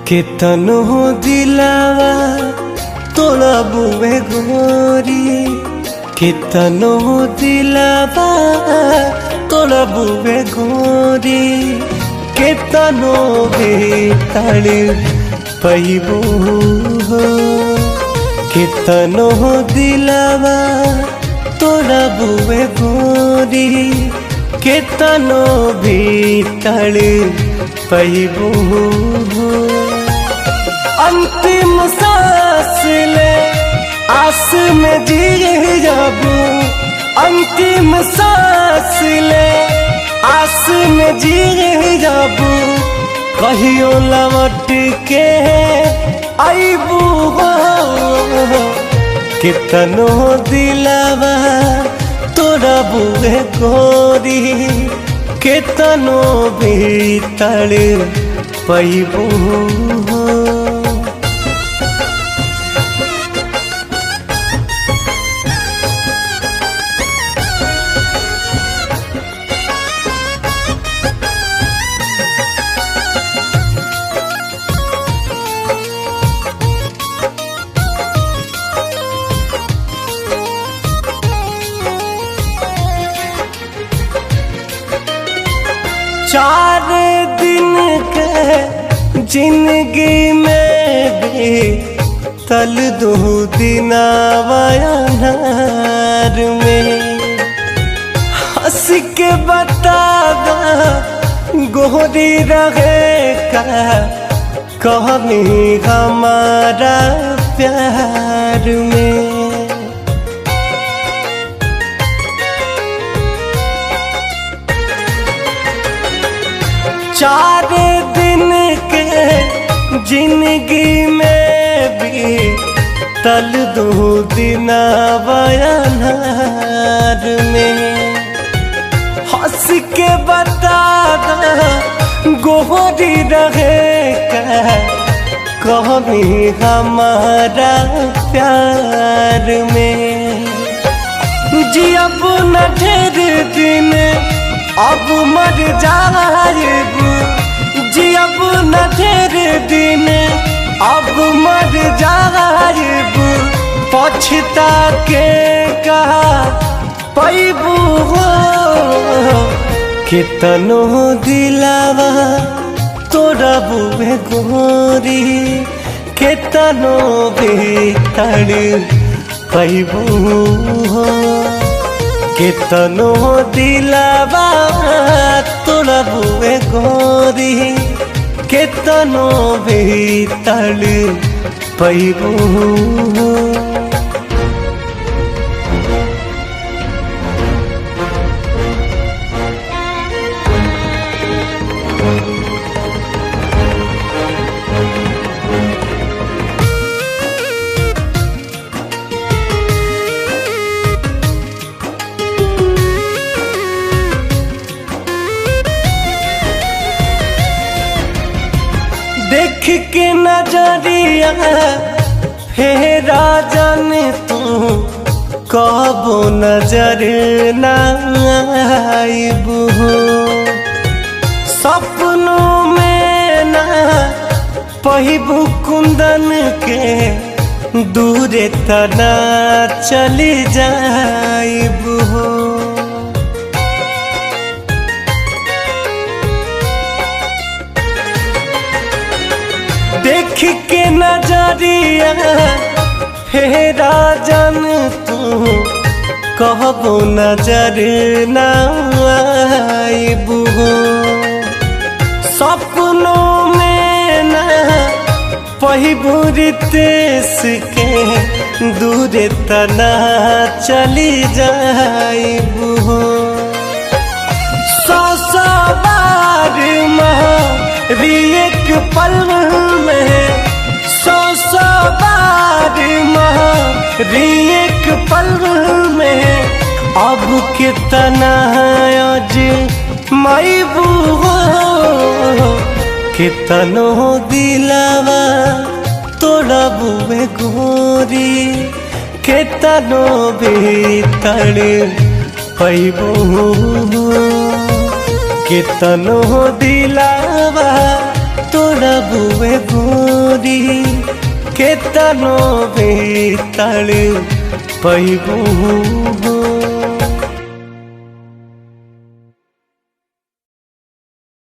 केतनो दिलावा तोड़ा बुए गोरी, केतनो दिलावा तोड़ा बुए गोरी, केतनो बेताल पैबू हो। केतनो दिलावा तोड़ा बुए गोरी, केतनो बेताल पैबू हो। अंतिम सांस ले आस में जी जाबू, अंतिम सांस ले आस में जी जाबू, कहियो लौट के आईबू हो। कितनो दिलावा तोड़ा बुए गोरी, कितनो भीतर पैबू हो। चार दिन के जिंदगी में भी तल दो दिन वायानार में, हंस के बतागा गोरी रहेगा कमी हमारा प्यार में। चार दिन के जिंदगी में भी तल दो दिन वायानार में, हंस के बता गोरी रहेगा कमी हमारा प्यार में। जी अब न ढेर दिन अब मर जाएबू, जी अब न ढेर दिन अब मर जाएबू, पछता के कहा पैबू हो। कितनो दिलावा तोड़ा बुए गोरी, कितनो भीतर पैबू हो। कितनो दिलावा तोड़ा बुए गोरी, कितनो भीतर पैबू हो। देख के नजरिया फेरा जाने तू कबो नजर न आईबू, सपनों में न पहिबू कुंदन के दूरे तना चली जाईबू। देख के नजरिया फेरा जान तू कहबो नजर न आईबू, सपनों में न पहिबू रितेश के दूरे तना चली जाईबू। सौ बार मारी एक पल में, सौ बार मारी एक पल में, अब कितना आज मैबू हो। कितनो दिलावा तोड़ा बुए गोरी, कितनो भीतर पैबू हो। कितनो दिलावा तोड़ा बुए गोरी केतनो बेताल पैबू हो।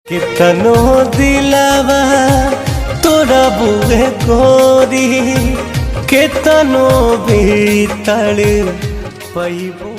केतनो दिलावा तोड़ा बुए गोरी केतनो बेताल पैबू।